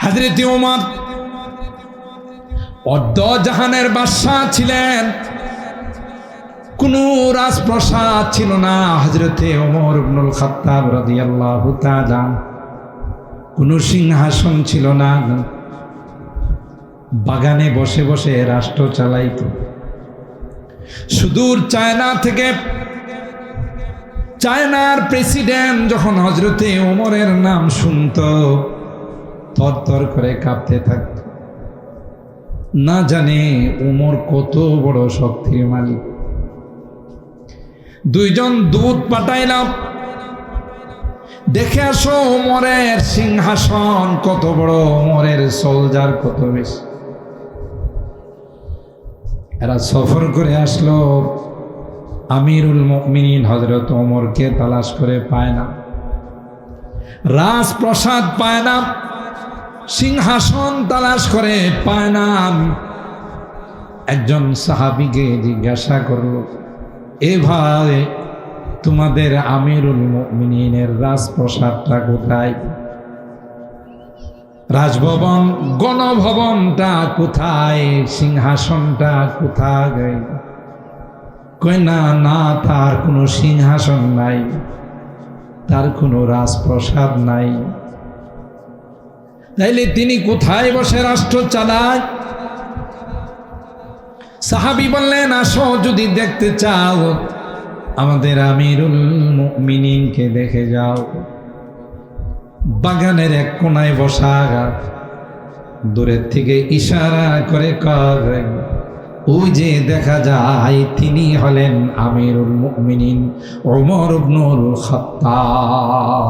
হযরত ওমর অর্ধ জাহানের বাদশা ছিলেন, কোনো রাজপ্রাসাদ ছিল না। হযরত ওমর ইবনুল খাত্তাব রাদিয়াল্লাহু তাআলা, কোনো সিংহাসন ছিল না, বাগানে বসে বসে রাষ্ট্র চালাইত। সুদূর চায়না থেকে চায়নার প্রেসিডেন্ট যখন হযরত ওমরের নাম শুনত, থরথর করে কাঁপতে থাকত। না জানে ওমর কত বড় শক্তির মালিক। দুইজন দূত পাঠাইলাম, দেখে আসো ওমরের সিংহাসন কত বড়, ওমরের সোলজার কত বেশি। এরা সফর করে আসলো, আমিরুল মুমিনিন হযরত ওমরকে তালাশ করে পায় না, রাজপ্রাসাদ পায় না, সিংহাসন তালাশ করে পায় না। একজন সাহাবীকে জিজ্ঞাসা করলো, এ ভাই, তোমাদের আমিরুল মুমিনিনের রাজপ্রাসাদটা কোথায়? রাজভবন গণভবনটা কোথায়? সিংহাসনটা কোথায়? কই না, না, তার কোনো সিংহাসন নাই, তার কোনো রাজপ্রাসাদ নাই। তাইলে তিনি কোথায় বসে রাষ্ট্র চালায়? সাহাবী বললেন, আসো, যদি দেখতে চাও আমাদের আমিরুল মুমিনিনকে দেখে যাও। বাগানের এক কোনায় বসা, দূরের থেকে ইশারা করে কয়, ওই যে দেখা যায় তিনি হলেন আমিরুল মুমিনিন ওমর ইবনুল খাত্তাব।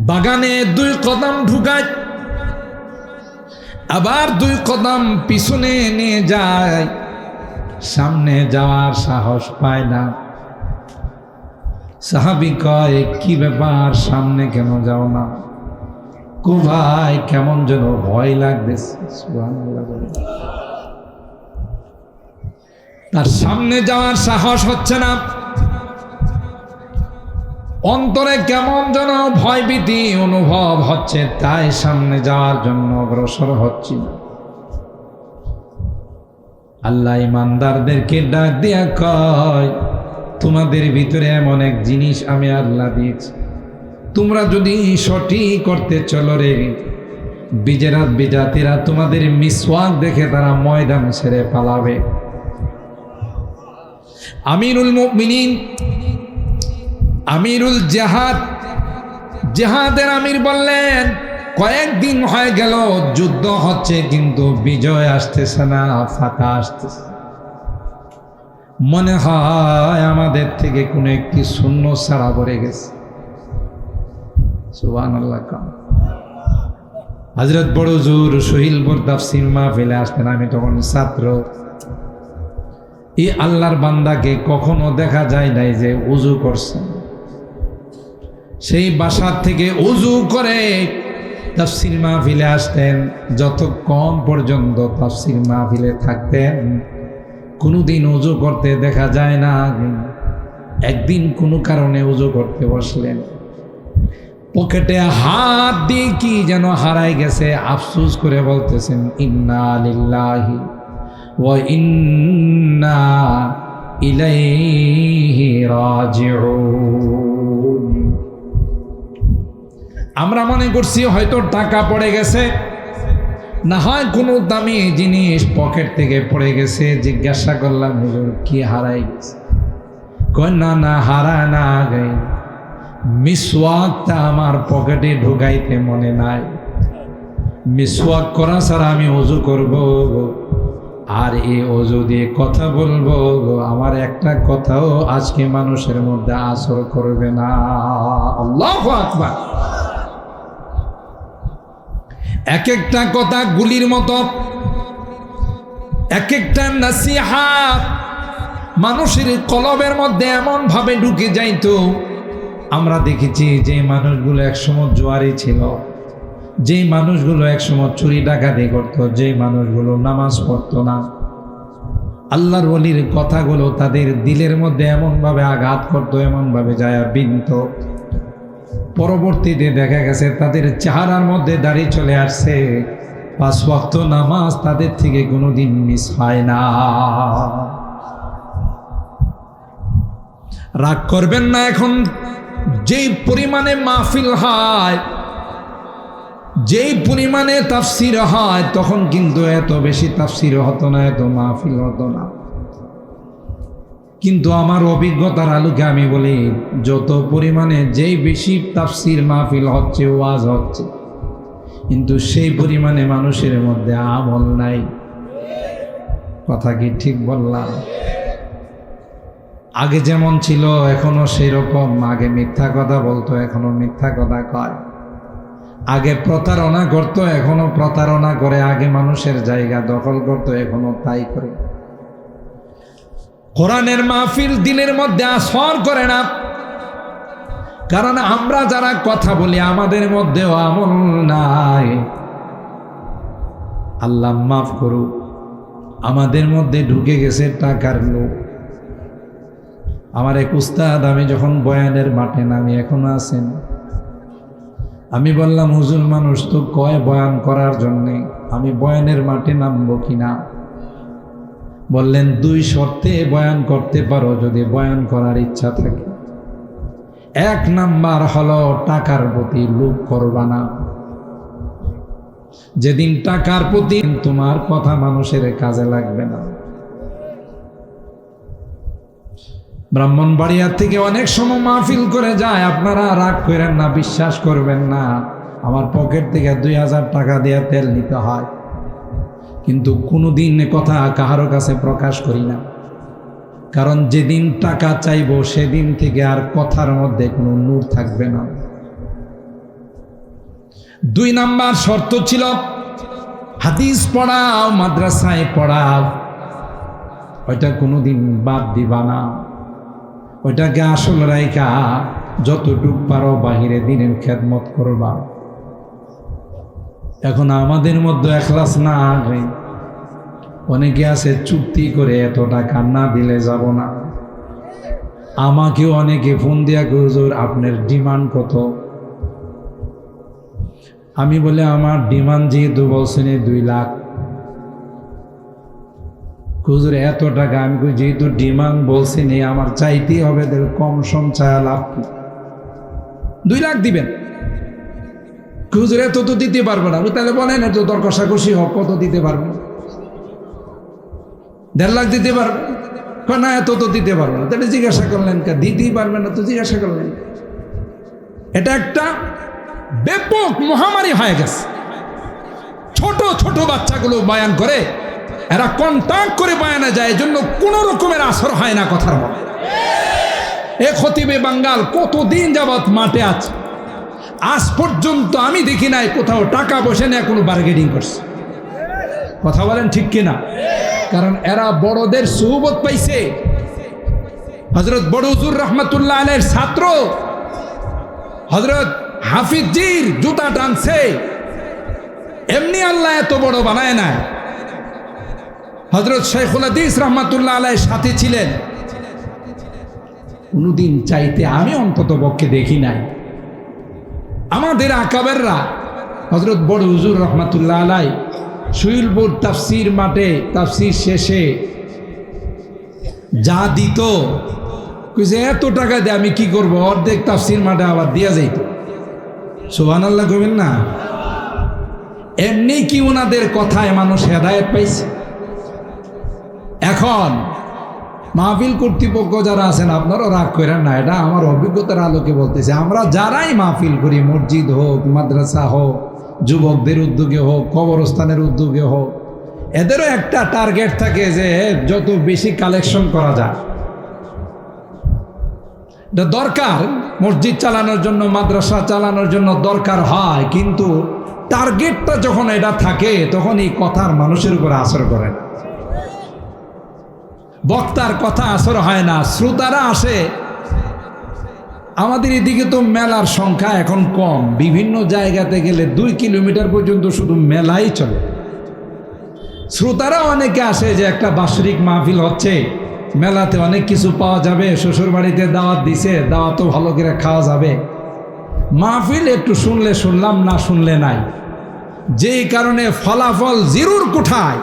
বাগানে 2 কদম ঢুকায়, আবার 2 কদম পিছনে নিয়ে যায়, সামনে যাওয়ার সাহস পায় না। সাহাবী কয়, কি ব্যাপার, সামনে কেন যাও না? কো ভাই, কেমন যেন ভয় লাগতেছে। তার সামনে যাওয়ার সাহস হচ্ছে না, অন্তরে কেমন যেন ভয়ভীতি অনুভব হচ্ছে, তাই সামনে যাওয়ার জন্য অগ্রসর হচ্ছি না। আল্লাহ ইমানদারদেরকে ডাক দিয়া কয়, তোমাদের ভিতরে এমন এক জিনিস আমি আল্লাহ দিয়েছি, তোমরা যদি সঠিক করতে চলো রে, বিজেরাত বিজাতিরা তোমাদের মিসওয়াক দেখে তারা ময়দান ছেড়ে পালাবে। আমিরুল মুমিনিন, আমিরুল জিহাদ, জিহাদের আমির বললেন, কয়েকদিন হয়ে গেল যুদ্ধ হচ্ছে, কিন্তু বিজয় আসতেছে না, ফাঁকা আসতেছে। মনে হয় আমাদের থেকে কোনো একটি শূন্য ছাড়া পড়ে গেছে। সুবহানাল্লাহ। হযরত বড় হুজুর সহিলপুর তাফসীর মাহফিলে আসতেন, আমি তখন ছাত্র। এই আল্লাহর বান্দাকে কখনো দেখা যায় নাই যে ওযু করছে। সেই বাসা থেকে ওযু করে তাফসীর মাহফিলে আসতেন, যতক্ষণ পর্যন্ত তাফসীর মাহফিলে থাকতেন কোনোদিন ওযু করতে দেখা যায় না। একদিন কোনো কারণে ওযু করতে বসলেন, পকেটে হাত দিয়ে কি যেন হারাই গেছে, আফসোস করে বলতেছেন, ইন্না লিল্লাহি ওয়া ইন্না ইলাইহি রাজিউন। আমরা মনে করছি হয়তো টাকা পড়ে গেছে, না হয় কোনো দামি জিনিস পকেট থেকে পড়ে গেছে। জিজ্ঞাসা করলাম, হুজুর কি হারাই গেছে? কই না, না, হারায় না, গে মিসওয়াকটা আমার পকেটে ঢুকাইতে মনে নাই। মিসওয়াক করা ছাড়া আমি ওযু করব, আর এই ওযু দিয়ে কথা বলবো, আমার একটা কথাও আজকে মানুষের মধ্যে আসর করবে না। আল্লাহু আকবার। এক একটা কথা গুলির মতো, এক একটা নসিহত মানুষের কলবের মধ্যে এমন ভাবে ঢুকে যাইতো। আমরা দেখেছি যে মানুষগুলো একসময় জোয়ারি ছিল, যে মানুষগুলো একসময় চুরি ডাকাতি করতো, যে মানুষগুলো নামাজ পড়তো না, আল্লাহর ওলির কথাগুলো তাদের দিলের মধ্যে এমন ভাবে আঘাত করতো, এমন ভাবে যায় বিনত। পরবর্তীতে দেখা গেছে তাদের চেহারার মধ্যে দাড়ি চলে আসছে, 5 ওয়াক্ত নামাজ তাদের থেকে কোনোদিন মিস হয় না। রাগ করবেন না, এখন যেই পরিমাণে মাহফিল হয়, যেই পরিমাণে তাফসির হয়, তখন কিন্তু এত বেশি তাফসির হতো না, এত মাহফিল হতো না। কিন্তু আমার অভিজ্ঞতার আলোকে আমি বলি, যত পরিমাণে যেই বেশি তাফসির মাহফিল হচ্ছে, ওয়াজ হচ্ছে, কিন্তু সেই পরিমাণে মানুষের মধ্যে আমল নাই। কথা কি ঠিক বললাম? আগে যেমন ছিল এখনো সেই রকম। আগে মিথ্যা কথা বলতো, এখনো মিথ্যা কথা কয়। আগে প্রতারণা করতো, এখনো প্রতারণা করে। আগে মানুষের জায়গা দখল করতো, এখনো তাই করে। কোরআনের মাহফিল দিনের মধ্যে আসর করে না, কারণ আমরা যারা কথা বলি আমাদের মধ্যেও আমল নাই। আল্লাহ মাফ করুক, আমাদের মধ্যে ঢুকে গেছে টাকার লোভ। আমার এক উস্তাদ, আমি যখন বয়ানের মাঠে নামি, এখনো আছেন, আমি বললাম, হুজুর মানুষ তো কয় বয়ান করার জন্যে, আমি বয়ানের মাঠে নামবো কিনা? বললেন, 2 শর্তে বয়ান করতে পারো যদি বয়ান করার ইচ্ছা থাকে। 1 নাম্বার হলো টাকার প্রতি লোভ করবা না। যেদিন টাকার প্রতি তোমার কথা মানুষের কাজে লাগবে না। ব্রাহ্মণবাড়িয়া থেকে অনেক সময় মাহফিল করে যায়, আপনারা রাগ করেন না, বিশ্বাস করবেন না, আমার পকেট থেকে 2000 টাকা দিয়ে তেল নিতে হয়, কিন্তু কোনোদিন কথা কাহারো কাছে প্রকাশ করি না। কারণ যেদিন টাকা চাইবো সেদিন থেকে আর কথার মধ্যে কোনো নূর থাকবে না। 2 নাম্বার শর্ত ছিল, হাদিস পড়াও, মাদ্রাসায় পড়াও, ওইটা কোনোদিন বাদ দিবা না। ওইটাকে আসল রাইখা যতটুক পারো বাহিরে দিনের খেদমত করবা। এখন আমাদের মধ্যে এখলাস না, অনেকে আছে চুক্তি করে এত টাকা না দিলে যাব না। আমাকেও অনেকে ফোন দিয়া হুজুর আপনার ডিমান্ড কত? আমি বলে আমার ডিমান্ড যেহেতু বলছেন 2 লাখ। হুজুর এত টাকা? আমি যেহেতু ডিমান্ড বলছেন আমার চাইতেই হবে, কম সম চায় লাভ কি? 2 লাখ দিবেন? হুজুর এত তো দিতে পারবো না। তাহলে বলেন এত দর কষাকষি হোক, কত দিতে পারবেন? 1.5 লাখ দিতে পারবেন? না এত তো দিতে পারবো না। তাহলে জিজ্ঞাসা করলেন কে? দিতেই পারবেন না তো জিজ্ঞাসা করলেন? এটা একটা ব্যাপক মহামারী হয়ে গেছে। ছোট ছোট বাচ্চাগুলো বয়ান করে, এরা কন্টাক্ট করে বয়ানে যায়, এজন্য কোনো রকমের আসর হয় না কথার মধ্যে। এ খতিবে বাঙ্গাল কতদিন যাবৎ মাঠে আছে, আজ পর্যন্ত আমি দেখি নাই কোথাও টাকা বসে নিয়ে কোনো বার্গেনিং করছে। কথা বলেন ঠিক কিনা? কারণ এরা বড়দের সুহবত পাইছে। হযরত বড় হুজুর রহমাতুল্লাহ আলাইহির ছাত্র হযরত হাফিজজির জুতা টানছে, এমনি আল্লাহ এত বড় বানায় না। হযরত শাইখুল হাদিস রহমাতুল্লাহ আলাইহির সাথে ছিলেন, কোনদিন চাইতে আমি অন্তত পক্ষে দেখি নাই। আমাদের আকাবেররা হযরত বড় হুজুর রহমাতুল্লাহ আলাইহি শুইলপুর তাফসির মাঠে তাফসির শেষে যা দিত, কইছে এত টাকা দিয়ে আমি কি করব, অর্ধেক তাফসির মাঠে আবার দিয়া যাইত। সুবহানাল্লাহ কইবেন না? এমনি কি ওনাদের কথায় মানুষ হেদায়েত পাইছে? এখন মাহফিল কর্তৃপক্ষ যারা আছেন, আপনারাও রাগ করেন না, এটা আমার অভিজ্ঞতার আলোকে বলতেছে। আমরা যারাই মাহফিল করি, মসজিদ হোক, মাদ্রাসা হোক, যুবকদের উদ্যোগে হোক, কবরস্থানের উদ্যোগে হোক, এদেরও একটা টার্গেট থাকে যে যত বেশি কালেকশন করা যায়। এটা দরকার, মসজিদ চালানোর জন্য, মাদ্রাসা চালানোর জন্য দরকার হয়, কিন্তু টার্গেটটা যখন এটা থাকে তখন এই কথার মানুষের উপর আসর করে না। বক্তার কথা আসর হয় না, শ্রোতারা আসে। আমাদের এদিকে তো মেলার সংখ্যা এখন কম, বিভিন্ন জায়গাতে গেলে 2 কিলোমিটার পর্যন্ত শুধু মেলাই চলে। শ্রোতারা অনেকে আসে যে একটা বাৎসরিক মাহফিল হচ্ছে, মেলাতে অনেক কিছু পাওয়া যাবে, শ্বশুর বাড়িতে দাওয়াত দিছে, দাওয়াতও ভালো করে খাওয়া যাবে। মাহফিল একটু শুনলে শুনলাম, না শুনলে নাই। যেই কারণে ফলাফল জিরুর কোঠায়,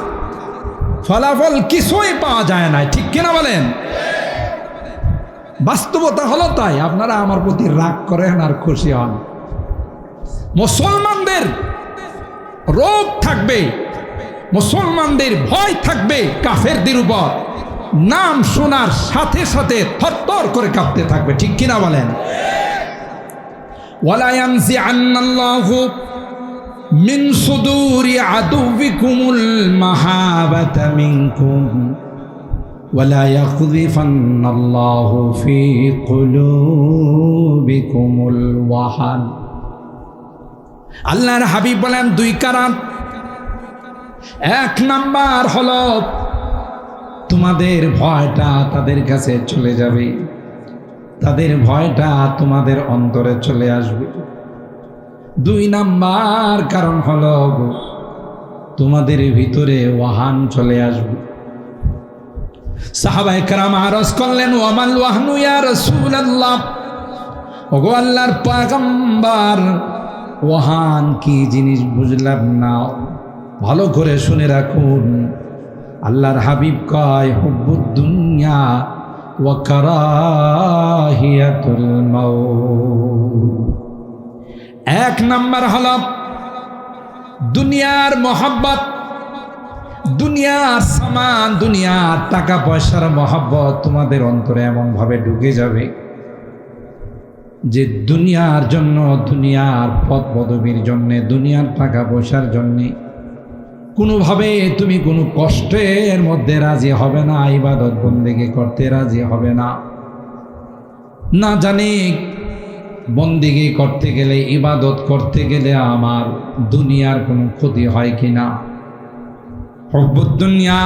ফলাফল কিছুই পাওয়া যায় না। ঠিক কিনা বলেন? বাস্তবতা হলো তাই। আপনারা আমার প্রতি রাগ করেন আর খুশি হন। মুসলমানদের রোগ থাকবে, মুসলমানদের ভয় থাকবে কাফেরদের উপর। নাম শোনার সাথে সাথে থরথর করে কাঁপতে থাকবে। ঠিক কিনা বলেন? ওয়ালা ইয়ানজিআন্নাল্লাহু মিন সুদুরি আদুবিকুমুল মাহাবাতা মিনকুম ওয়ালা ইয়াকযিফান্নাল্লাহু ফি কুলুবিকুমুল ওয়াহান। আল্লাহর হাবিব বলেন দুই কারণ। এক নাম্বার হলো তোমাদের ভয়টা তাদের কাছে চলে যাবে, তাদের ভয়টা তোমাদের অন্তরে চলে আসবে। দুই নাম্বার কারণ হলো তোমাদের ভিতরে ওয়াহান চলে আসবে। সাহাবায়ে কেরাম আরজ করলেন, ওয়ামাল ওয়াহনু ইয়া রাসূলুল্লাহ, ওগো আল্লাহর পয়গম্বর, ওয়াহান কি জিনিস বুঝলাম না, ভালো করে শুনে রাখুন। আল্লাহর হাবিব কয়, হুব্বুদ দুনিয়া ওয়া কারাহিয়াতুল মাউত। এক নাম্বার হলো দুনিয়ার মহব্বত, দুনিয়ার সামান, দুনিয়ার টাকা পয়সার মহব্বত তোমাদের অন্তরে এমন ভাবে ঢুকে যাবে যে দুনিয়ার জন্য, দুনিয়ার পদ পদবীর জন্যে, দুনিয়ার টাকা পয়সার জন্যে কোনোভাবে তুমি কোনো কষ্টের মধ্যে রাজি হবে না, ইবাদত বন্দেগী করতে রাজি হবে না। না জানি বন্দেগী করতে গেলে, ইবাদত করতে গেলে আমার দুনিয়ার কোনো ক্ষতি হয় কিনা। হুব্বুদ দুনিয়া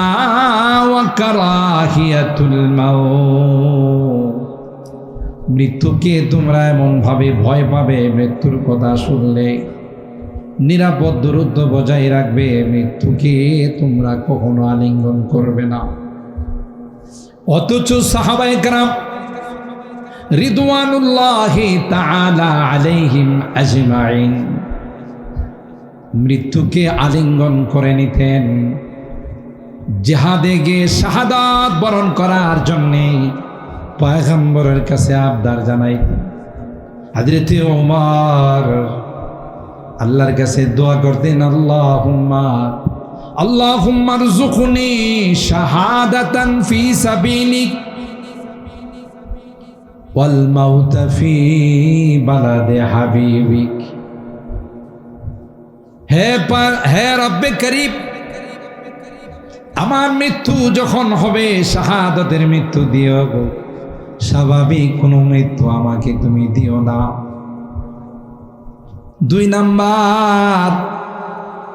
ওয়া কারাহিয়াতুল মাউত। মৃত্যুকে তোমরা এমন ভাবে ভয় পাবে, মৃত্যুর কথা শুনলে নিরাপদ দূরত্ব বজায় রাখবে, মৃত্যুকে তোমরা কখনো আলিঙ্গন করবে না। অথচ সাহাবায়ে কেরাম রিদওয়ানুল্লাহি তাআলা আলাইহিম আজমাইন মৃত্যুকে আলিঙ্গন করে নিতেন। জিহাদে গিয়ে শাহাদাত বরণ করার জন্যে পয়গম্বরের কাছে আবদার জানাইতেন। হযরত ওমর আল্লাহর কাছে দোয়া করতেন, আল্লাহুম্মা রযুকনি শাহাদাতান ফি সাবিলিক ওয়াল মাউতা ফি বালাদে হাবিবিক। হে রব্বে করিম, আমার মৃত্যু যখন হবে শাহাদাতের মৃত্যু দিও গো, স্বাভাবিক কোনো মৃত্যু আমাকে তুমি দিও না। দুই নাম্বার,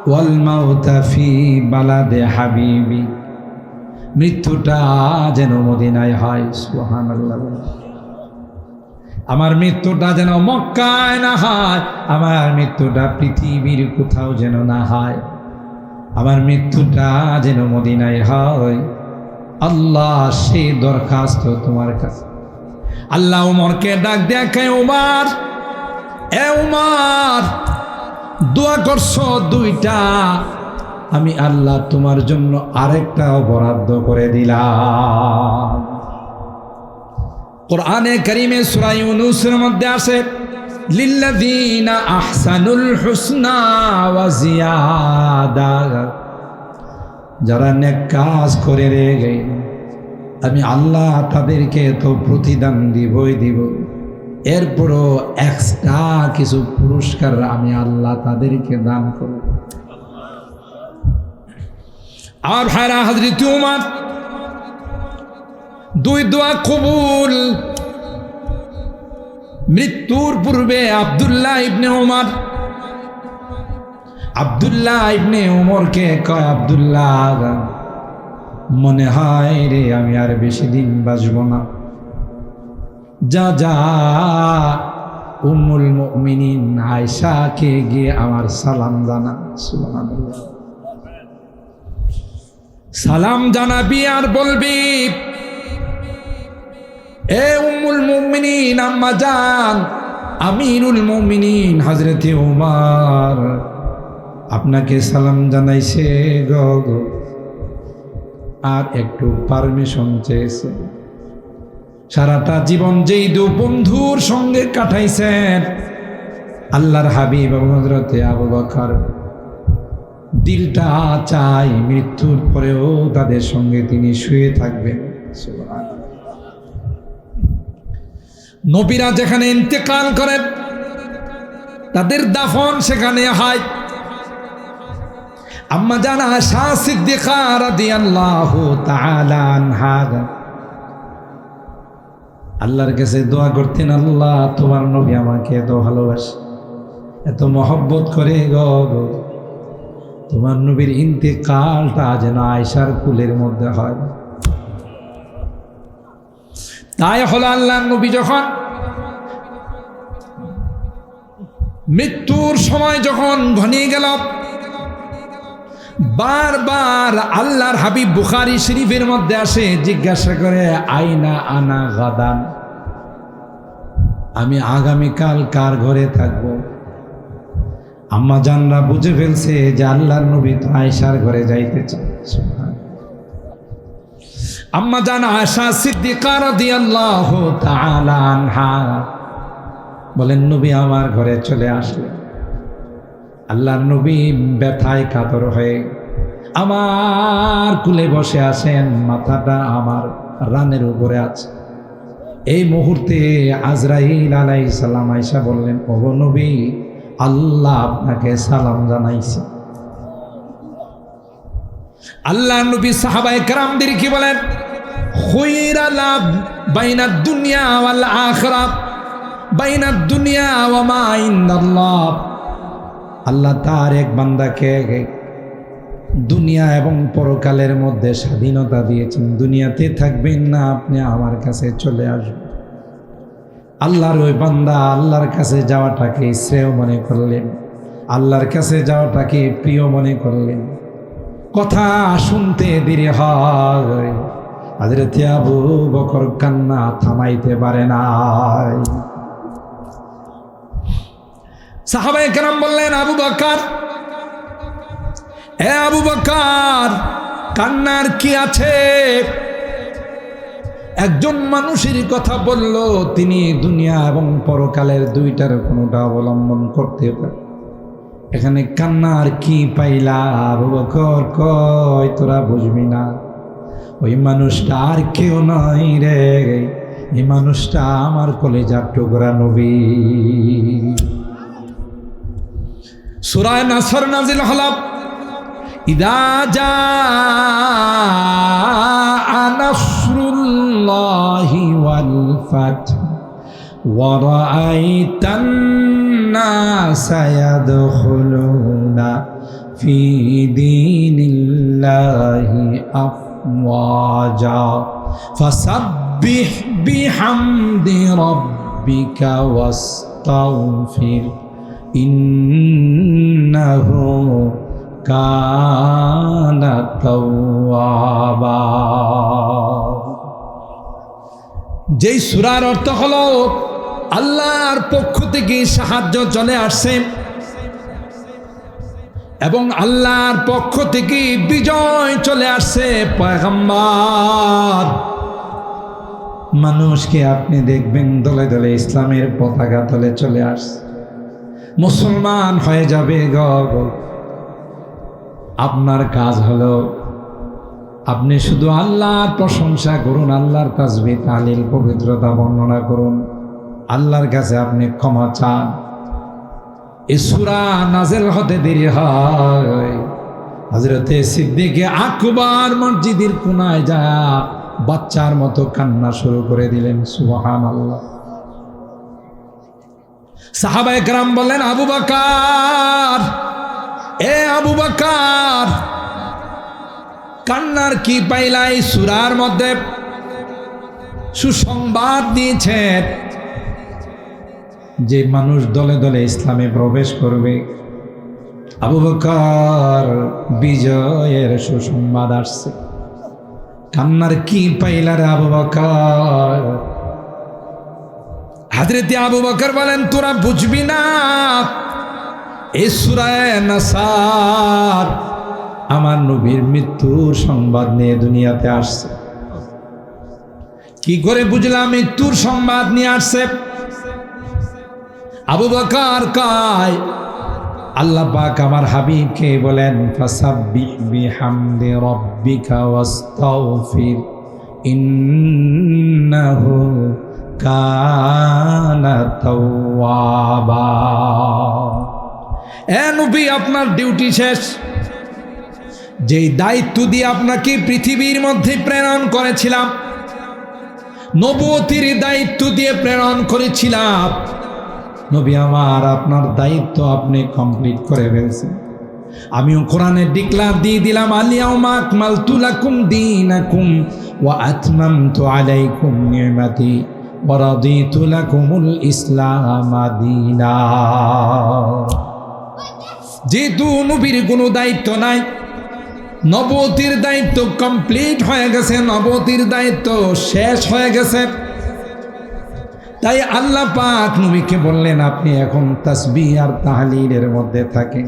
ওয়াল মাউতা ফি বালাদে হাবিবি, মৃত্যুটা যেন মদিনায় হয়। সুবহানাল্লাহ। আমার মৃত্যুটা যেন মক্কায় না হয়, আমার মৃত্যুটা পৃথিবীর কোথাও যেন না হয়, আমার মৃত্যুটা যেন মদিনায় হয়। আল্লাহ, সেই দরখাস্ত তোমার কাছে। আল্লাহ ওমরকে ডাক দেখে, ওমর, এ ওমর, দোয়া করছো দুইটা, আমি আল্লাহ তোমার জন্য আরেকটাও বরাদ্দ করে দিলাম। কোরআনে কারীমে সূরা ইউনূসের মধ্যে আছে, লিল্লাযীনা আহসানুল হুসনা ওয়া জিয়াদা, যারা নেক কাজ করে রে আমি আল্লাহ তাদেরকে তো প্রতিদান দিবই দিব, এরপরও এক্সট্রা কিছু পুরস্কার আমি আল্লাহ তাদেরকে দান করব। আর ভাইরা, হযরত ওমর দুই দোয়া কবুল। মৃত্যুর পূর্বে আব্দুল্লাহ ইবনে ওমরকে কয়, আব্দুল্লাহ, মনে হয় রে আমি আর বেশি দিন বাঁচব না, যা যা উম্মুল মুমিনিন আয়েশাকে গিয়ে আমার সালাম জানা। সুবহানাল্লাহ। সালাম জানাবি আর বলবি, এ উম্মুল মুমিনিন আম্মা জান, আমিরুল মুমিনিন হযরতে ওমর আপনাকে সালাম জানাইছে গো, আর একটু পারমিশন চেয়েছে। সারাটা জীবন যেই দু বন্ধুর সঙ্গে কাটাইছেন আল্লাহর হাবিব এবং হযরতে আবু বকর, দিলটা চাই মৃত্যুর পরেও তাদের সঙ্গে তিনি শুয়ে থাকবেন। নবীরা যেখানে ইন্তেকাল করেন তাদের দাফন সেখানে হয়। আম্মা জান আয়েশা সিদ্দিকা রাদিয়াল্লাহু তাআলা আনহা আল্লাহর কাছে দোয়া করতেন, আল্লাহ তোমার নবী আমাকে এত ভালোবাসে, এত মহব্বত করে গো, তোমার নবীর ইন্তেকালটা যেন আয়েশার কুলের মধ্যে হয়। তাই হলো আল্লাহর নবী যখন মৃত্যুর সময় যখন ঘনিয়ে গেল, বারবার আল্লাহর হাবিব বুখারী শরীফের মধ্যে আসে, জিজ্ঞাসা করে আইনা আনা গাদান, আমি আগামীকাল কার ঘরে থাকব? আম্মা জানরা বুঝে ফেলছে যে আল্লাহর নবী তো আয়েশার ঘরে যাইতে চান। আম্মা জান আয়েশা সিদ্দিকা রাদিয়াল্লাহু তাআলা আনহা বলেন, নবী আমার ঘরে চলে আসলেন। আল্লাহর নবী ব্যথায় কাতর হয়ে আমার কুলে বসে আছেন, মাথাটা আমার রানের উপরে আছে। এই মুহূর্তে আজরাইল আলাইহিস সালাম আয়েশা বললেন, ওগো নবী, আল্লাহ আপনাকে সালাম জানাইছে। আল্লাহর নবী সাহাবায়ে কেরামদের কি বলেন, খুইরা লাভ বাইনাদ দুনিয়া ওয়াল আখিরাহ, বাইনাদ দুনিয়া ওয়া মা ইনদাল্লাহ। আল্লাহ তার এক বান্দাকে দুনিয়া এবং পরকালের মধ্যে স্বাধীনতা দিয়েছেন। দুনিয়াতে থাকবেন না, আপনি আমার কাছে চলে আসবেন। আল্লাহর ওই বান্দা আল্লাহর কাছে যাওয়াটাকে শ্রেয় মনে করলেন, আল্লাহর কাছে যাওয়াটাকে প্রিয় মনে করলেন। কথা শুনতে দেরি হয়, হযরত আবু বকর কান্না থামাইতে পারে নাই। সাহাবায়ে কেরাম বললেন, আবু বকর, এ আবু বকর, কান্নার কি আছে? একজন মানুষের কথা বলল, তিনি দুনিয়া এবং পরকালের দুইটার কোনোটা অবলম্বন করতে পারে, এখানে কান্নার কি পাইলা? আবু বকর কয়, তোরা বুঝবি না, ওই মানুষটা আর কেউ নয় রে, এই মানুষটা আমার কলেজার টুকরা নবী। সূরা নাসর নাজিল হল, ইদা জাআ নাসরুল্লাহি ওয়াল ফাতহ ওয়া রাআইতান নাসা ইয়াদখুলুনা ফি দীনিল্লাহি আফওয়াজা ফাসাব্বিহ বিহামদি রাব্বিকা ওয়াস্তাগফির ইন্নাহু কানা তাওয়াবা। যেই সূরার অর্থ হলো আল্লাহর পক্ষ থেকে সাহায্য চলে আসছে এবং আল্লাহর পক্ষ থেকে বিজয় চলে আসছে। পয়গম্বর, মানুষকে আপনি দেখবেন দলে দলে ইসলামের পতাকা তলে চলে আসছে, মুসলমান হয়ে যাবে গো। আপনার কাজ হলো আপনি শুধু আল্লাহর প্রশংসা করুন, আল্লাহর তাসবিহ তাহলিল পবিত্রতা বর্ণনা করুন, আল্লাহর কাছে আপনি ক্ষমা চান। এই সূরা নাযিল হতে দেরি হয়, হযরতে সিদ্দিকে আকবার মসজিদের কোনায় যায় বাচ্চার মতো কান্না শুরু করে দিলেন। সুবহানাল্লাহ। সাহাবায়ে কেরাম বললেন, আবু বকর, এ আবু বকর, কান্নার কি পাইলা? এই সূরার মধ্যে সুসংবাদ দিয়েছেন যে মানুষ দলে দলে ইসলামে প্রবেশ করবে। আবু বকর, বিজয়ের সুসংবাদ আসছে। কান্নার কি পাইলা রে আবু বকর? হযরতে আবু বকর বলেন, তোরা বুঝবি না, এই সূরা নাসার আমার নবীর মৃত্যুর সংবাদ নিয়ে দুনিয়াতে আসছে। কি করে বুঝলাম মৃত্যুর সংবাদ নিয়ে আসছে? আবু বকর কয়, আল্লাহ পাক আমার হাবিবকে বলেন, ফাসাব্বিহ বিহামদি রাব্বিকা ওয়াস্তাগফির ইন্নাহু কানা তাওয়াবা। এ নবী, আপনার ডিউটি শেষ। যেই দায়িত্ব দিয়ে আপনাকে পৃথিবীর মধ্যে প্রেরণ করেছিলাম, নবুয়তির দায়িত্ব দিয়ে প্রেরণ করেছিলাম, নবী আমার আপনার দায়িত্ব আপনি কমপ্লিট করে ফেলছেন। আমিও কোরআনে ডিক্লার দিয়ে দিলাম, আল-ইয়াউমা আকমালতু লাকুম দীনাকুম ওয়া আতমামতু আলাইকুম নি'মাতি ওয়া রাদিতু লাকুমুল ইসলাম দীনা। যেহেতু নবীর কোনো দায়িত্ব নাই, নবুয়তির দায়িত্ব কমপ্লিট হয়ে গেছে, নবুয়তির দায়িত্ব শেষ হয়ে গেছে, তাই আল্লাহ পাক নবীকে বললেন, আপনি এখন তাসবিহ আর তাহলিলের মধ্যে থাকেন।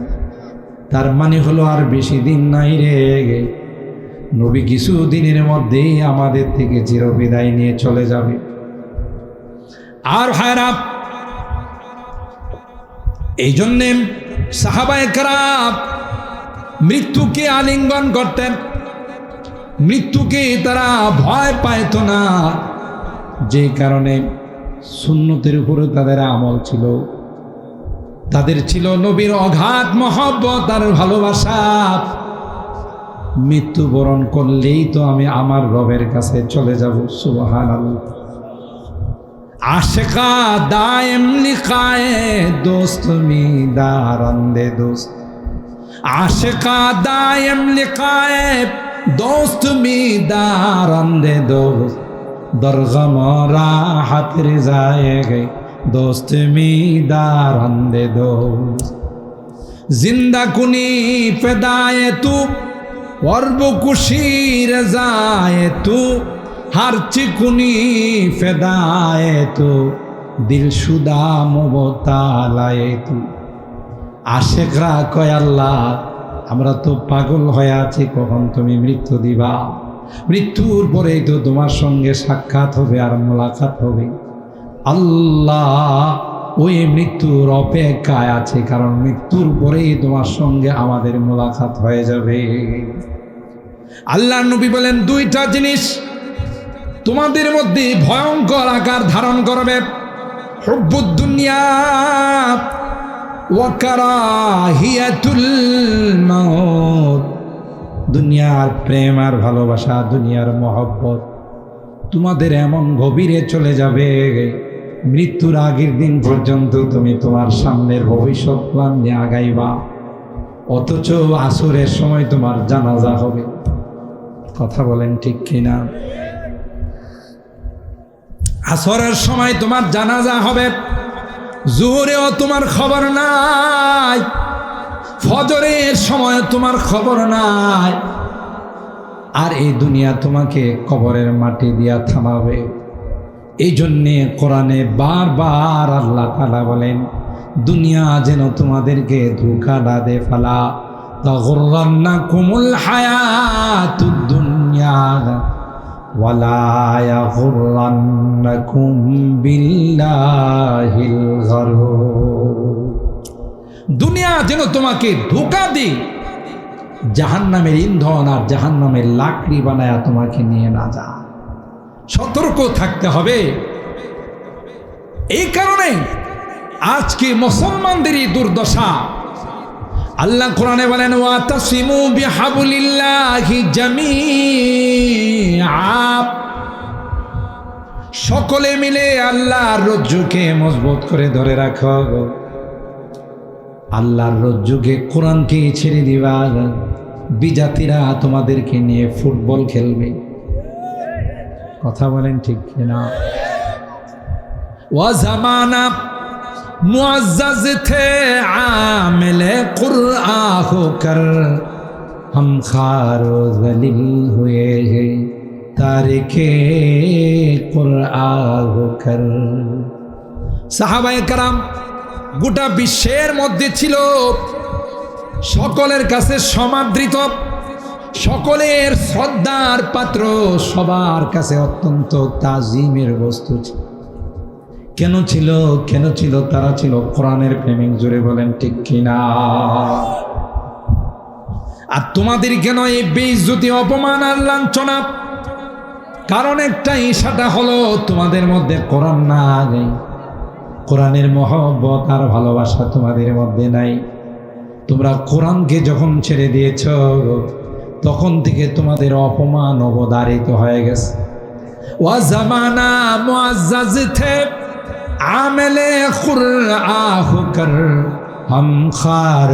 তার মানে হলো আর বেশি দিন নাই রে, নবী কিছু দিনের মধ্যেই আমাদের থেকে চিরবিদায় নিয়ে চলে যাবে। আর ভাইরা, এই জন্যে সাহাবায়ে কেরাম মৃত্যুকে আলিঙ্গন করতেন, মৃত্যুকে তারা ভয় পাইত না, যে কারণে সুন্নতের উপরে তাদের আমল ছিল, তাদের ছিল নবীর অগাধ মহব্বত আর ভালোবাসা। মৃত্যুবরণ করলেই তো আমি আমার রবের কাছে চলে যাব। সুবহানাল্লাহ। আশিকা দায়েম লিকায়ে দোস্ত মি দারন্দে দোস্ত, আশিকা দায়েম লিকায়ে দোস্ত মি দারন্দে দোস্ত, दरगम राहत रिजाएगे दोस्त मी दारंदे दोस्त, जिंदा कुनी फदाए तू वर्ब कुशी रजाए तू, हर चिकुनी फदाए तू दिल शुदा मुबतालाए तू। आशिकरा कय आल्लाह, আমরা তো পাগল হয়ে আছি, কখন তুমি মৃত্যু দিবা। মৃত্যুর পরেই তো তোমার সঙ্গে সাক্ষাৎ হবে আর মোলাকাত হবে। আল্লাহ ওই মৃত্যুর অপেক্ষায় আছে, কারণ মৃত্যুর পরেই তোমার সঙ্গে আমাদের মোলাকাত হয়ে যাবে। আল্লাহর নবী বলেন, দুইটা জিনিস তোমাদের মধ্যে ভয়ঙ্কর আকার ধারণ করবে, হুব্বুদ দুনিয়া ওয়া কারাহিয়াতুল মাউত। দুনিয়ার প্রেম আর ভালোবাসা, দুনিয়ার মহব্বত তোমাদের এমন গভীরে চলে যাবে, মৃত্যুর আগের দিন পর্যন্ত তুমি তোমার সামনের ভবিষ্যৎ প্ল্যান নিয়ে আগাইবা, অথচ আসরের সময় তোমার জানাজা হবে। কথা বলেন ঠিক কিনা? আসরের সময় তোমার জানাজা হবে, জোহরেও তোমার খবর নাই, ফজরের সময় তোমার খবর নাই, আর এই দুনিয়া তোমাকে কবরের মাটি দিয়া থামাবে। এই জন্যে কোরআনে বারবার আল্লাহ তাআলা বলেন, দুনিয়া যেন তোমাদেরকে ধোঁকা না দে, ফালা তাগুররান্নাকুমুল হায়াতুদ দুনিয়া ওয়ালা ইয়াগুররান্নাকুম বিল্লাহিল গারুর। দুনিয়া যেন তোমাকে ধোঁকা দে, জাহান্নামের ইন্ধন আর জাহান্নামের লাকড়ি বানায়া তোমাকে নিয়ে না যা। সতর্ক থাকতে হবে। এই কারণে আজকে মুসলমানদেরই দুর্দশা। আল্লাহ কোরআনে বলেন, ওয়াতাসিমু বিহাবলিল্লাহি জামিআ, সকলে মিলে আল্লাহর রজ্জুকে মজবুত করে ধরে রাখো। আল্লাহর রজ্জুকে, কোরআনকে ছেড়ে দিবা, বিজাতিরা তোমাদেরকে নিয়ে ফুটবল খেলবে। কথা বলেন ঠিক কিনা? ওয়া জামানা मुअज़्ज़ज़ थे आमिले कुरआ होकर, हम खारो ज़लील हुए हैं तारिके कुरआ होकर। সাহাবায়ে কেরাম গোটা বিশ্বের মধ্যে ছিল সকলের কাছে সমাদৃত, সকলের শ্রদ্ধার পাত্র, সবার কাছে অত্যন্ত তাজিমের বস্তু ছিল। কেন ছিল? কেন ছিল? তারা ছিল কোরআনের প্রেমিক। জোরে বলেন ঠিক কিনা? আর তোমাদের কেন এই বেইজ্জতি, অপমান আর লাঞ্ছনা? কারণ একটাই, সেটা হলো তোমাদের মধ্যে কোরআন নাই। কোরআনের মহব্বত আর ভালোবাসা তোমাদের মধ্যে নাই। তোমরা কোরআনকে যখন ছেড়ে দিয়েছ, তখন থেকে তোমাদের অপমান অবধারিত হয়ে গেছে। ওয়া জামানা মুআজ্জাজ থে আমেলে কুরআহ কর, हम खार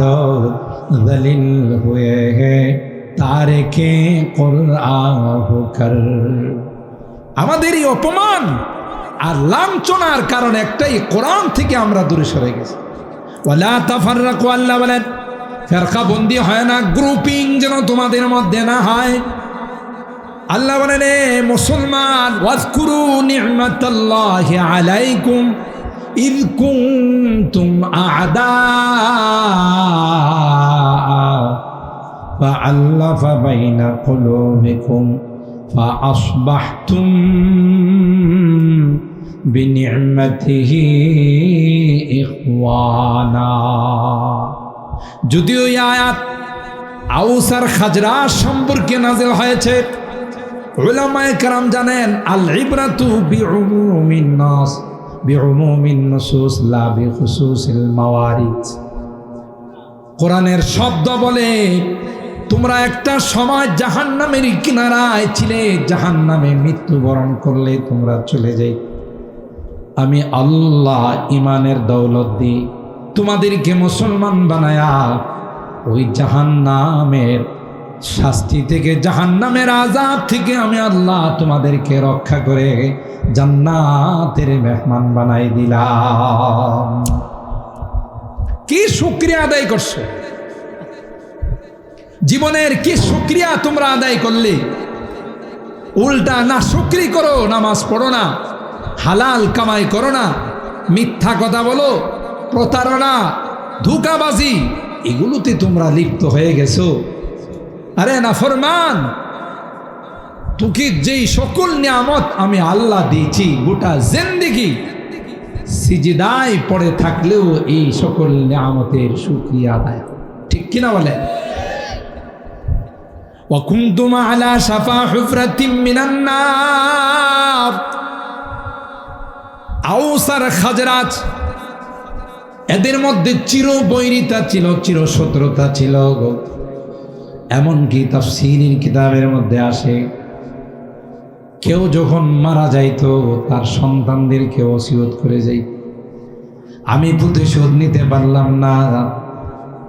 दलिल हुए हैं तारिকে কুরআহ কর। আমাদের এই অপমান আর লাঞ্ছনার কারণ একটাই, কোরআন থেকে আমরা দূরে সরে গেছি। ওয়ালা তাফাররাকু, আল্লাহ বলেন ফেরকা বন্দি হয় না, গ্রুপিং যেন তোমাদের মধ্যে না হয়। আল্লাহ বলেন এ মুসলমান, ওয়াজকুরু নি'মাতাল্লাহি আলাইকুম ইয কুনতুম আ'দা ফাআল্লাফা বাইনা কুলুবিকুম ফাআসবাহতুম বিনি'মাতিহি ইখওয়ানা। যদিও এই আয়াত আউস আর খাজরাজ সম্পর্কে নাযিল হয়েছে, উলামায়ে কেরাম জানেন আল ইবরাতু বিউমুমিন নাস বিউমুমিন নুসুস লা বিখুসুসিল মাওয়ারিদ। কোরআনের শব্দ বলে তোমরা একটা সময় জাহান্নামের কিনারায় ছিলে, জাহান্নামে মৃত্যুবরণ করলে তোমরা চলে যাই। আমি আল্লাহ ইমানের দৌলত দিই তোমাদেরকে মুসলমান বানায়া ওই জাহান্নামের শাস্তি থেকে, জাহান্নামের আযাব থেকে আমি আল্লাহ তোমাদেরকে রক্ষা করে জান্নাতের মেহমান বানাই দিলাম। কি শুকরিয়া আদায় করছো? জীবনের কি শুকরিয়া তোমরা আদায় করলে? উল্টা না শুকরি করো, নামাজ পড়ো না, হালাল কামাই করো না, মিথ্যা কথা বলো, প্রতারণা, ধোঁকাবাজি, এগুলোতে তোমরা লিপ্ত হয়ে গেছো। আরে নাফরমান, তোকে যেই সকল নিয়ামত আমি আল্লাহ দিয়েছি, গোটা জিন্দেগি সিজদায় পড়ে থাকলেও এই সকল নিয়ামতের শুকরিয়া আদায়, ঠিক কিনা বলে? ওয়া কুনতুম আলা শাফা হুফরাতিম মিনান নার। আউস আর খাজরাজ এদের মধ্যে চির বৈরিতা ছিল, চির শত্রুতা ছিল। এমনকি তাফসীরের কিতাবের মধ্যে আসে, কেউ যখন মারা যাইত তার সন্তানদেরকে ওসিয়ত করে যাইত, আমি প্রতিশোধ নিতে পারলাম না,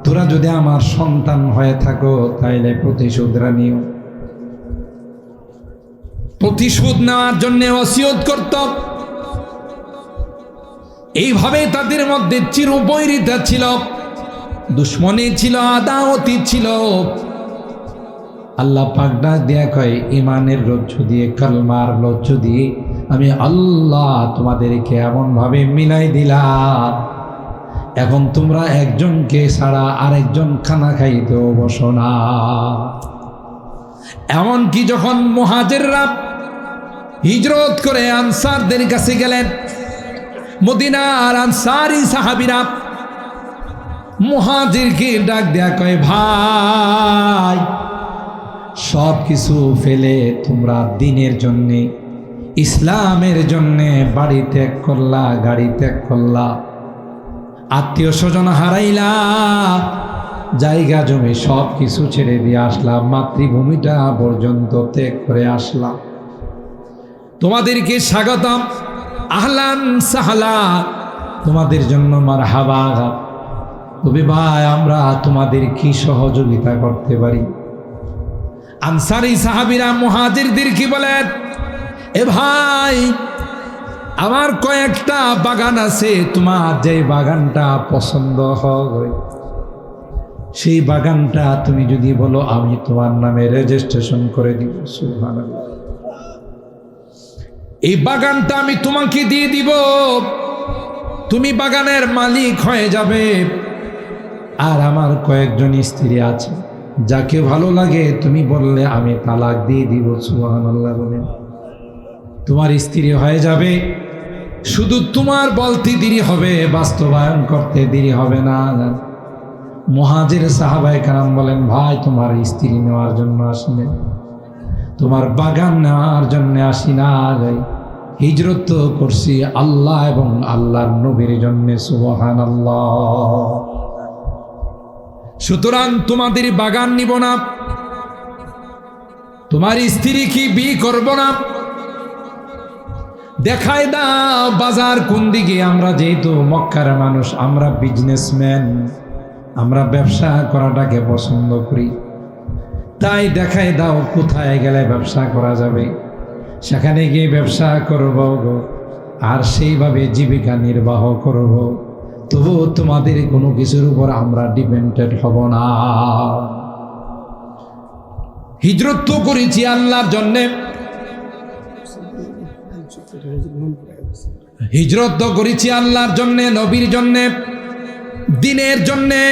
তোরা যদি আমার সন্তান হয়ে থাকো তাইলে প্রতিশোধরা নিও। প্রতিশোধ নেওয়ার জন্য ওসিয়ত করত। এইভাবে তাদের মধ্যে চিরবৈরিতা ছিল, দুশ্মনী ছিল, আদাওয়াতি ছিল। আল্লাহ পাক ডাক দিয়া কয়, ইমানের রজ্জু দিয়ে, কালমার রজ্জু দিয়ে আমি আল্লাহ তোমাদেরকে এমন ভাবে মিলাই দিলাম, এখন তোমরা একজনকে ছাড়া আরেকজন খানা খাইতেও বসো না। এমনকি যখন মুহাজিররা হিজরত করে আনসারদের কাছে গেলেন, মদিনার আনসারি সাহাবীরা মুহাজিরকে ডাক দেয়া কয়, ভাই সব কিছু ফেলে তোমরা দিনের জন্যে, ইসলামের জন্যে বাড়ি ত্যাগ করলা, গাড়ি ত্যাগ করলা, আত্মীয় স্বজন হারাইলা, জায়গা জমি সব কিছু ছেড়ে দিয়ে আসলাম, মাতৃভূমিটা পর্যন্ত ত্যাগ করে আসলাম। তোমাদেরকে স্বাগতম, আহলান সাহলা, তোমাদের জন্য মারহাবা। তবে ভাই আমরা তোমাদের কি সহযোগিতা করতে পারি? আনসারি সাহাবীরা মুহাজিরদের কি বলেন, এ ভাই আমার কয়েকটা বাগান আছে, তোমার যে বাগানটা পছন্দ হয় সেই বাগানটা তুমি যদি বলো আমি তোমার নামে রেজিস্ট্রেশন করে দিব। সুবহানাল্লাহ। এই বাগানটা আমি তোমাকে দিয়ে দিব, তুমি বাগানের মালিক হয়ে যাবে। আর আমার কয়েকজন স্ত্রী আছে, যাকে ভালো লাগে তুমি বললে আমি তালাক দিয়ে দিব। সুবহানাল্লাহ বলেন। তোমার স্ত্রী হয়ে যাবে, শুধু তোমার বলতে দেরি হবে, বাস্তবায়ন করতে দেরি হবে না। মুহাজির সাহাবায়ে কেরাম বলেন, ভাই তোমার স্ত্রী নেওয়ার জন্য আসিনি, তোমার বাগান নেওয়ার জন্য আসি না, হিজরত তো করছি আল্লাহ এবং আল্লাহর নবীর জন্য। সুবহানাল্লাহ। সুতরাং তোমাদের বাগান নিব না, তোমার স্ত্রী কি বিয়ে করব না, দেখায় দাও বাজার কোন দিকে। আমরা যেহেতু মক্কার মানুষ, আমরা বিজনেসম্যান, আমরা ব্যবসা করাটাকে পছন্দ করি, তাই দেখায় দাও কোথায় গেলে ব্যবসা করা যাবে, সেখানে গিয়ে ব্যবসা করব আর সেইভাবে জীবিকা নির্বাহ করব। তবু তোমাদের কোনো কিছুর উপর আমরা ডিপেন্ডেন্ট হব না। হিজরত তো করেছি আল্লাহর জন্যে, হিজরত তো করেছি আল্লাহর জন্যে, নবীর জন্যে, দ্বীনের জন্যে।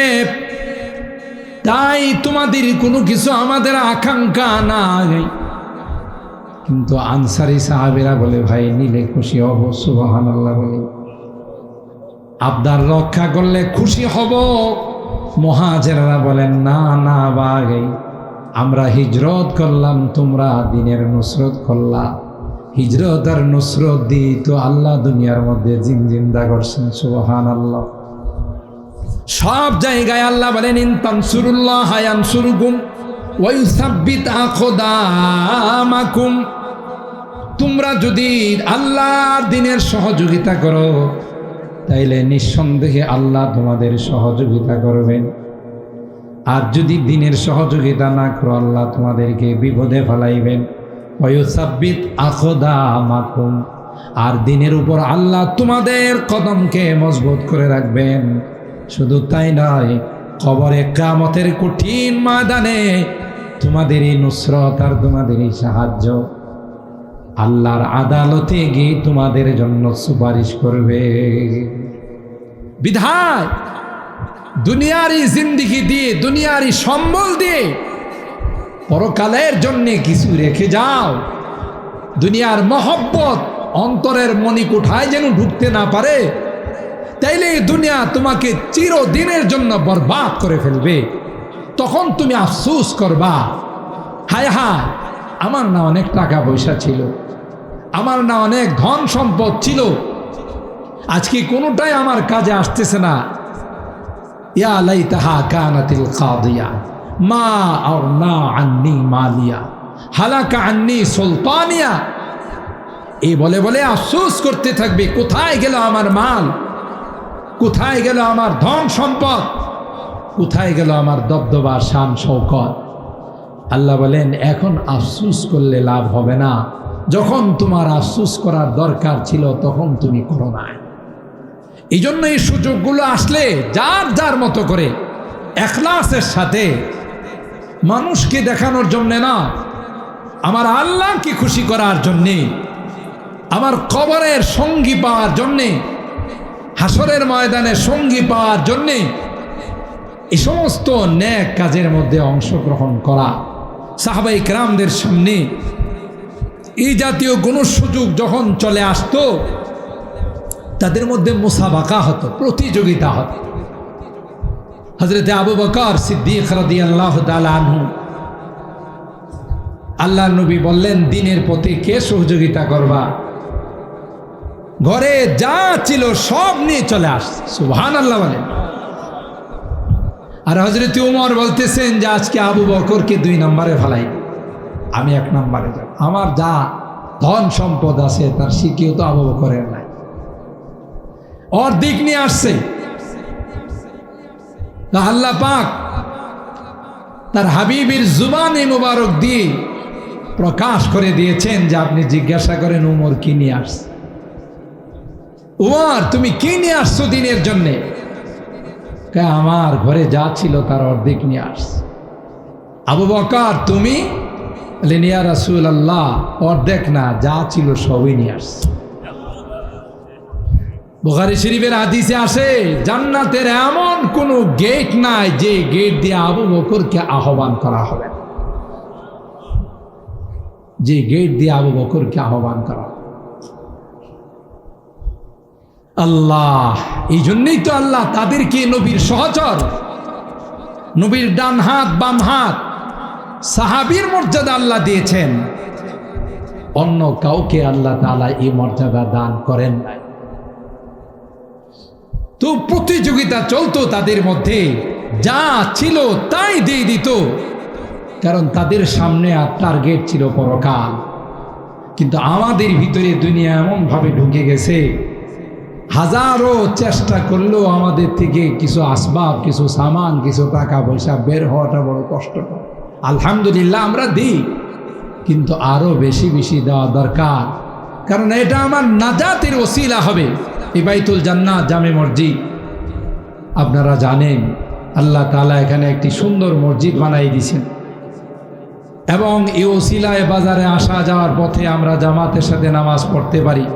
তাই তোমাদের কোনো কিছু আমাদের আকাঙ্ক্ষা নাই। কিন্তু আনসারী সাহাবীরা বলে, ভাই নিলে খুশি হব। সুবহানাল্লাহ বলে। আবদার রক্ষা করলে খুশি হব। মুহাজিররা বলেন, না না ভাই, আমরা হিজরত করলাম, তোমরা দ্বীনের নুসরত করলা। হিজরত আর নুসরত দিয়ে তো আল্লাহ দুনিয়ার মধ্যে জিন্দা করছেন। সুবহানাল্লাহ। সব জায়গায় আল্লাহ বলেন, ইন তানসুরুল্লাহ ইয়ানসুরকুম ওয়া ইউসাব্বিত আকদামাকুম। তোমরা যদি আল্লাহর দ্বীনের সহযোগিতা করো, তাইলে নিঃসন্দেহে আল্লাহ তোমাদের সহযোগিতা করবেন। আর যদি দ্বীনের সহযোগিতা না করো, আল্লাহ তোমাদেরকে বিপদে ফেলাইবেন। ওয়া ইউসাব্বিত আকদামাকুম। আর দ্বীনের উপর আল্লাহ তোমাদের কদমকে মজবুত করে রাখবেন। শুধু তাই নয়, কবরে কিয়ামতের কঠিন ময়দানে তোমাদের এই নুসরত আর তোমাদের এই সাহায্য আল্লাহর আদালতে গিয়ে তোমাদের জন্য সুপারিশ করবে। বিধায় দুনিয়ারই জিন্দেগি দিয়ে, দুনিয়ারই সম্বল দিয়ে পরকালের জন্য কিছু রেখে যাও। দুনিয়ার মহব্বত অন্তরের মণিকুঠায় যেন ঢুকতে না পারে, তাইলে এই দুনিয়া তোমাকে চিরদিনের জন্য বরবাদ করে ফেলবে। তখন তুমি আফসোস করবা, হায় হায়, আমার না অনেক টাকা পয়সা ছিল, আমার না অনেক ধন সম্পদ ছিল, আজকে কোনোটাই আমার কাজে আসতেছে না। ইয়া লাইতাহা কানাতিল কাদিয়া মা আগনা আন্নি মালিয়া হালাকা আন্নি সুলতানিয়া। এই বলে বলে আফসোস করতে থাকবে, কোথায় গেল আমার মাল, কোথায় গেল আমার ধন সম্পদ, কোথায় গেল আমার দবদবা শান শৌকত। আল্লাহ বলেন, এখন আফসোস করলে লাভ হবে না। যখন তোমার আফসোস করার দরকার ছিল তখন তুমি করো না। এই জন্য এই সুযোগগুলো আসলে যার যার মতো করে ইখলাসের সাথে, মানুষকে দেখানোর জন্যে না, আমার আল্লাহকে খুশি করার জন্যে, আমার কবরের সঙ্গী পাওয়ার জন্যে, হাসরের ময়দানে সঙ্গী পাওয়ার জন্যে এই সমস্ত নেক কাজের মধ্যে অংশগ্রহণ করা। সাহাবায়ে কেরামদের সামনে এই জাতীয় কোনো সুযোগ যখন চলে আসতো, তাদের মধ্যে মুসাবাকা হতো, প্রতিযোগিতা হতো। হযরতে আবু বকর সিদ্দিক রাদিয়াল্লাহু তাআলা আনহু, আল্লাহর নবী বললেন, দ্বীনের পথে কে সহযোগিতা করবা? ঘরে যা ছিল সব নিয়ে চলে আসছে। সুবহানাল্লাহ বলেন। আর হযরত উমর বলতেছেন যে আজকে আবু বকরকে 2 নম্বরে ফেলাই, আমি 1 নম্বরে যাব। আমার যা ধন সম্পদ আছে তার শিখিও তো আবু বকরের নাই, অর্ধেক নিয়ে আসছে। আল্লাহ পাক তার হাবিবের জুবানে মুবারক দিয়ে প্রকাশ করে দিয়েছেন যে আপনি জিজ্ঞাসা করেন উমর কি নিয়ে আসছে। উমর তুমি কি নিয়ে আসছো দ্বীনের জন্যে? আমার ঘরে যা ছিল তার অর্ধেক নিয়ে আসছে। আবু বকর তুমি? বললেন, ইয়া রাসূলুল্লাহ, অর্ধেক না, যা ছিল সবই নিয়ে আসছে। বুখারী শরীফের হাদিসে আসে জান্নাতের এমন কোনো গেট নাই যে গেট দিয়ে আবু বকরকে আহ্বান করা হবে, যে গেট দিয়ে আবু বকরকে আহ্বান করা হবে। আল্লাহ, এই জন্যই তো আল্লাহ তাদেরকে নবীর সহচর, নবীর ডান হাত বাম হাত, সাহাবীর মর্যাদা আল্লাহ দিয়েছেন। অন্য কাউকে আল্লাহ তাআলা এই মর্যাদা দান করেন নাই। তো প্রতিযোগিতা চলতো তাদের মধ্যে, যা ছিল তাই দিয়ে দিত, কারণ তাদের সামনে আর টার্গেট ছিল পরকাল। কিন্তু আমাদের ভিতরে দুনিয়া এমন ভাবে ঢুকে গেছে, হাজারো চেষ্টা করলেও আমাদের থেকে কিছু আসবাব, কিছু সামান, কিছু টাকা পয়সা বের হওয়াটা বড় কষ্টকর। আলহামদুলিল্লাহ আমরা দিই, কিন্তু আরো বেশি বেশি দেওয়া দরকার, কারণ এটা আমার নাজাতের ওসিলা হবে। এই বাইতুল জান্নাত জামে মসজিদ, আপনারা জানেন আল্লাহ তাআলা এখানে একটি সুন্দর মসজিদ বানাই দিয়েছেন, এবং এই ওসিলায় বাজারে আসা যাওয়ার পথে আমরা জামাতের সাথে নামাজ পড়তে পারি।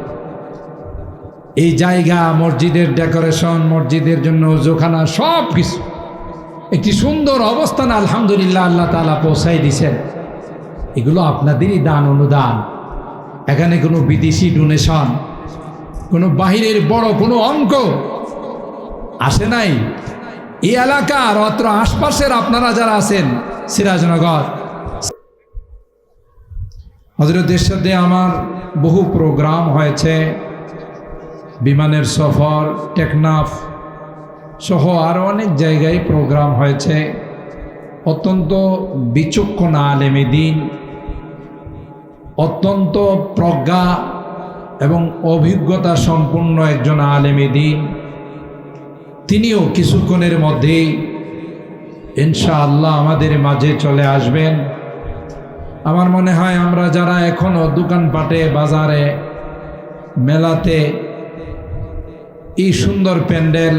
এই জায়গা, মসজিদের ডেকোরেশন, মসজিদের জন্য ওযুখানা, সব কিছু একটি সুন্দর অবস্থান আলহামদুলিল্লাহ আল্লাহ তাআলা পৌঁছাই দিয়েছেন। এগুলো আপনাদেরই দান অনুদান, এখানে কোনো বিদেশি ডোনেশন, কোনো বাহিরের বড় কোনো অঙ্ক আসে নাই। এই এলাকার অত্র আশপাশের আপনারা যারা আছেন, সিরাজনগর, হযরতের সাথে আমার বহু প্রোগ্রাম হয়েছে, বিমানের সফর, টেকনাফ সহ আরও অনেক জায়গায় প্রোগ্রাম হয়েছে। অত্যন্ত বিচক্ষণ আলেমে দ্বীন, অত্যন্ত প্রজ্ঞা এবং অভিজ্ঞতা সম্পন্ন একজন আলেমে দ্বীন, তিনিও কিছুক্ষণের মধ্যেই ইনশাআল্লাহ আমাদের মাঝে চলে আসবেন। আমার মনে হয় আমরা যারা এখনো দোকানপাটে, বাজারে, মেলাতে এই সুন্দর প্যান্ডেল,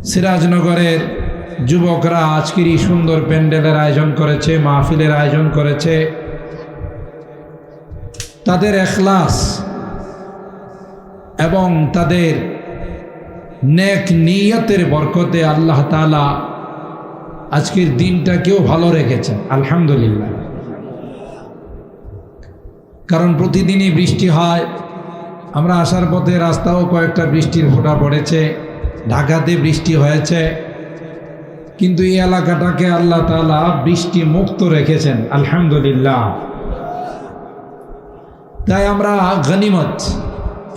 সিরাজনগরের যুবকরা আজকের এই সুন্দর প্যান্ডেলের আয়োজন করেছে, মাহফিলের আয়োজন করেছে, তাদের ইখলাস এবং তাদের নেক নিয়তের বরকতে আল্লাহ তাআলা আজকের দিনটাকেও ভালো রেখেছেন আলহামদুলিল্লাহ। কারণ প্রতিদিনই বৃষ্টি হয়, আমরা আসার পথে রাস্তাও কয়েকটা বৃষ্টির ফোঁটা পড়েছে, ঢাকাতে বৃষ্টি হয়েছে, কিন্তু এই এলাকাটাকে আল্লাহ তাআলা বৃষ্টি মুক্ত রেখেছেন আলহামদুলিল্লাহ। তাই আমরা গনিমত,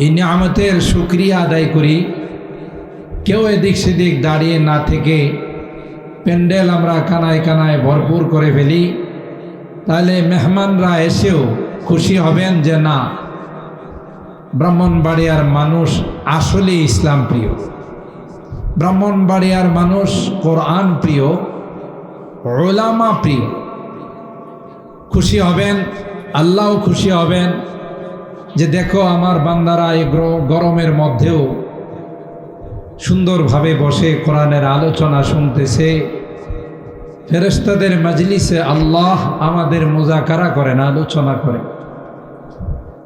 এই নিয়ামতের শুকরিয়া আদায় করি। কেউ এদিক সেদিক দাঁড়িয়ে না থেকে প্যান্ডেল আমরা কানায় কানায় ভরপুর করে ফেলি, তাহলে মেহমানরা এসেও খুশি হবেন যে না, ব্রাহ্মণবাড়িয়ার মানুষ আসলে ইসলাম প্রিয়, ব্রাহ্মণবাড়িয়ার মানুষ কোরআন প্রিয়, উলামা প্রিয়। খুশি হবেন, আল্লাহও খুশি হবেন যে দেখো আমার বান্দারা এই গরমের মধ্যেও সুন্দরভাবে বসে কোরআনের আলোচনা শুনতেছে। ফেরেশতাদের মজলিসে আল্লাহ আমাদের মুযাকারা করেন, আলোচনা করেন।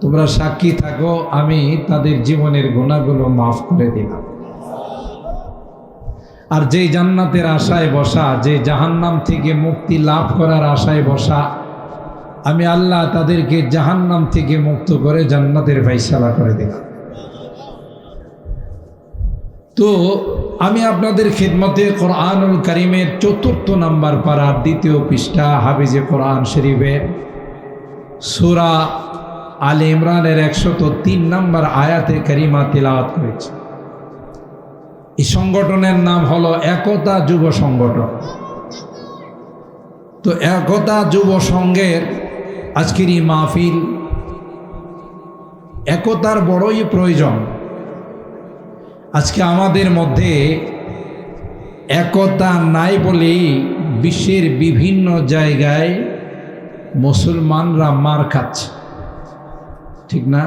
তোমরা সাক্ষী থাকো, আমি তাদের জীবনের গুনাহগুলো মাফ করে দিলাম। আর যে জান্নাতের আশায় বসা, যে জাহান্নাম থেকে মুক্তি লাভ করার আশায় বসা, আমি আল্লাহ তাদেরকে জাহান্নাম থেকে মুক্ত করে জান্নাতের ফায়সালা করে দিলাম। তো আমি আপনাদের খিদমতে কোরআনুল কারীমের ৪র্থ নাম্বার পারার ২য় পৃষ্ঠা হাফিজে কোরআন শরীফের সূরা আলে ইমরানের ১০৩ নম্বর আয়াতে কারিমা তিলাওয়াত করেছি। এই সংগঠনের নাম হলো একতা যুব সংগঠন। তো একতা যুব সংঘের আজকের এই মাহফিল, একতার বড়ই প্রয়োজন। আজকে আমাদের মধ্যে একতা নাই বলেই বিশ্বের বিভিন্ন জায়গায় মুসলমানরা মার খাচ্ছে, ঠিক না?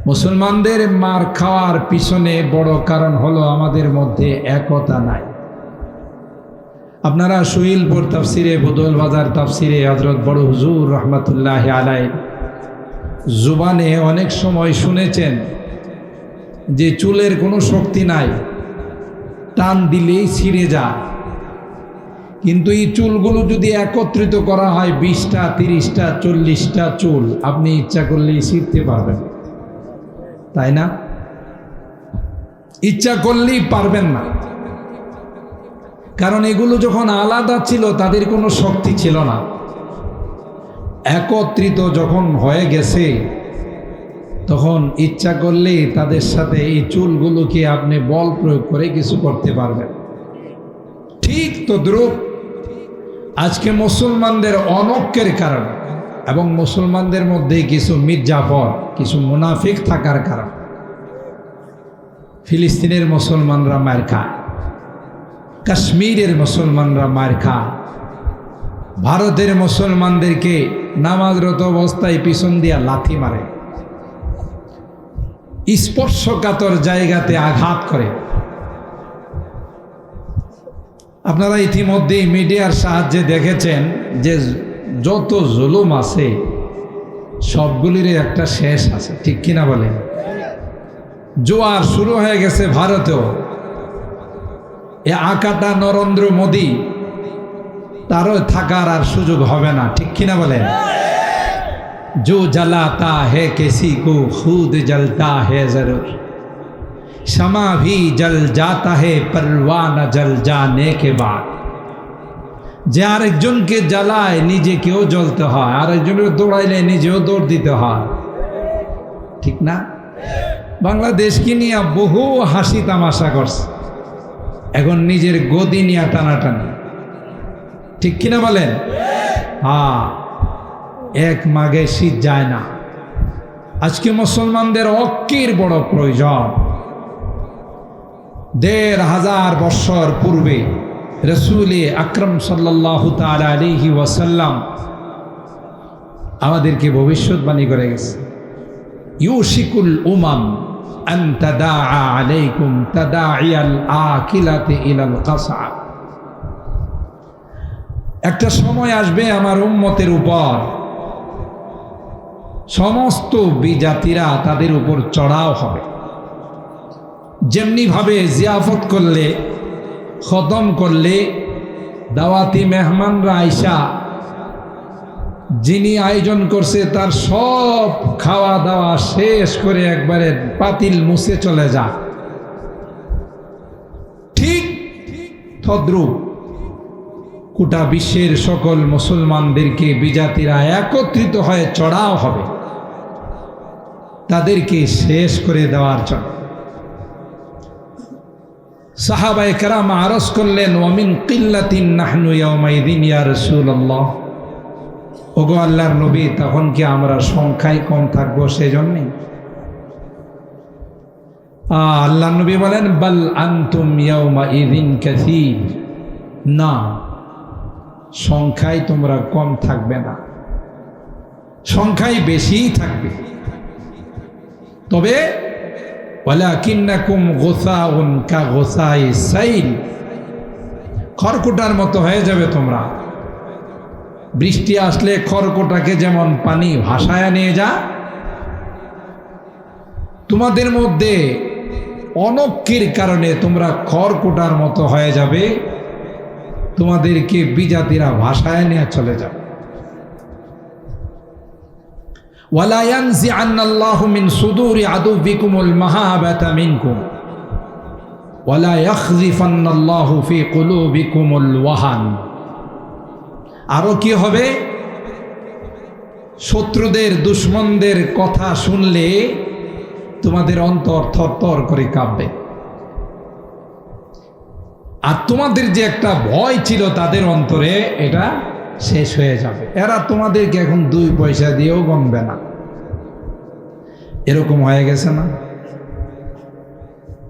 মুসলমানদের মার খাওয়ার পিছনে বড় কারণ হলো আমাদের মধ্যে একতা নাই। আপনারা সুইলপুর তাফসিরে, বদল বাজার তাফসিরে হযরত বড় হুজুর রহমতুল্লাহ আলাইহি জুবানে অনেক সময় শুনেছেন যে চুলের কোনো শক্তি নাই, টান দিলেই ছিঁড়ে যায়। কিন্তু এই চুলগুলো যদি একত্রিত করা হয় 20টা 30টা 40টা চুল, আপনি ইচ্ছা করলেই ছিঁড়তে পারবেন, তাই না? ইচ্ছা করলেই পারবেন না, কারণ এগুলো যখন আলাদা ছিল তাদের কোনো শক্তি ছিল না। একত্রিত যখন হয়ে গেছে তখন ইচ্ছা করলেই তাদের সাথে এই চুলগুলোকে আপনি বল প্রয়োগ করে কিছু করতে পারবেন। ঠিক তদ্রূপ আজকে মুসলমানদের অনৈক্যের কারণে এবং মুসলমানদের মধ্যে কিছু মির্জাফর, কিছু মুনাফিক থাকার কারণে ফিলিস্তিনের মুসলমানরা মার খায়, কাশ্মীরের মুসলমানরা মার খায়, ভারতের মুসলমানদেরকে নামাজরত অবস্থায় পিছন দিয়া লাথি মারে, স্পর্শকাতর জায়গাতে আঘাত করে। আপনারা ইতিমধ্যেই মিডিয়ার সাহায্যে দেখেছেন যে যত জুলুম আছে সবগুলির একটা শেষ আছে, ঠিক কিনা বলেন? জোয়ার শুরু হয়ে গেছে ভারতেও। এ আকাটা নরেন্দ্র মোদী, তারও থাকার আর সুযোগ হবে না, ঠিক কিনা বলেন? जो जलाता है किसी को खुद जलता है जरूर, शमा भी जल जाता है परवाना जल जाने के बाद। যে আরেকজনকে জ্বালায় নিজেকেও জ্বলতে হয়, আরেকজনের দৌড়াইলে নিজেও দৌড় দিতে হয়, ঠিক না? বাংলাদেশকে নিয়ে বহু হাসি তামাশা করছে, এখন নিজের গদি নিয়ে টানাটানি, ঠিক কিনা বলেন? হ্যাঁ, এক মাঘে শীত যায় না। আজকে মুসলমানদের ঐক্যের বড় প্রয়োজন। 1500 বছর পূর্বে রাসূল আকরাম সাল্লাল্লাহু তাআলা আলাইহি ওয়াসাল্লাম আমাদেরকে ভবিষ্যৎবাণী করে গেছে, ইউশিকুল উমাম আন তাদাআ আলাইকুম তাদাইয়াল আকিলাতি ইলাল কাসা। একটা সময় আসবে আমার উম্মতের উপর সমস্ত বিজাতিরা তাদের উপর চড়াও হবে। যেমনি ভাবে জিয়াফত করলে, খতম করলে, দাওয়াতি মেহমানরা আইসা যিনি আয়োজন করছে তার সব খাওয়া দাওয়া শেষ করে একবারে পাতিল মুছে চলে যায়, ঠিক তদ্রূপ গোটা বিশ্বের সকল মুসলমানদেরকে বিজাতিরা একত্রিত হয়ে চড়াও হবে তাদেরকে শেষ করে দেওয়ার জন্য। সাহাবায়ে কেরাম আরজ করলেন, ওয়ামিন কিল্লাতিন নাহনু ইয়াউমাইদিন ইয়া রাসূলুল্লাহ, ওগো আল্লাহর নবী, তখন কি আমরা সংখ্যায় কম থাকবো সেজন্যে? আল্লাহর নবী বলেন, বাল আনতুম ইয়াউমাইদিন কাসীর, না, সংখ্যায় তোমরা কম থাকবে না, সংখ্যায় বেশিই থাকবে। তবে ওয়ালাকিন্নাকুম গুসাউন কা গুসাই সাইল, খড়কুটার মতো হয়ে যাবে তোমরা। বৃষ্টি আসলে খড়কুটাকে যেমন পানি ভাসায় নিয়ে যা, তোমাদের মধ্যে অনৈক্যের কারণে তোমরা খড়কুটার মতো হয়ে যাবে, তোমাদেরকে বিজাতিরা ভাসায় নিয়ে চলে যাবে। ওয়ালা ইয়ানজিআন্নাল্লাহু মিন সুদুরি আদুবিকুমুল মাহাবাতা মিনকুম ওয়ালা ইয়াখযিফান্নাল্লাহু ফি কুলুবিকুমুল ওয়াহান। আরো কি হবে? শত্রুদের দুশমনদের কথা শুনলে তোমাদের অন্তর থরথর করে কাঁপবে, আর তোমাদের যে একটা ভয় ছিল তাদের অন্তরে, এটা শেষ হয়ে যাবে। এরা তোমাদেরকে এখন 2 পয়সা দিয়েও গণবে না, এরকম হয়ে গেছে না?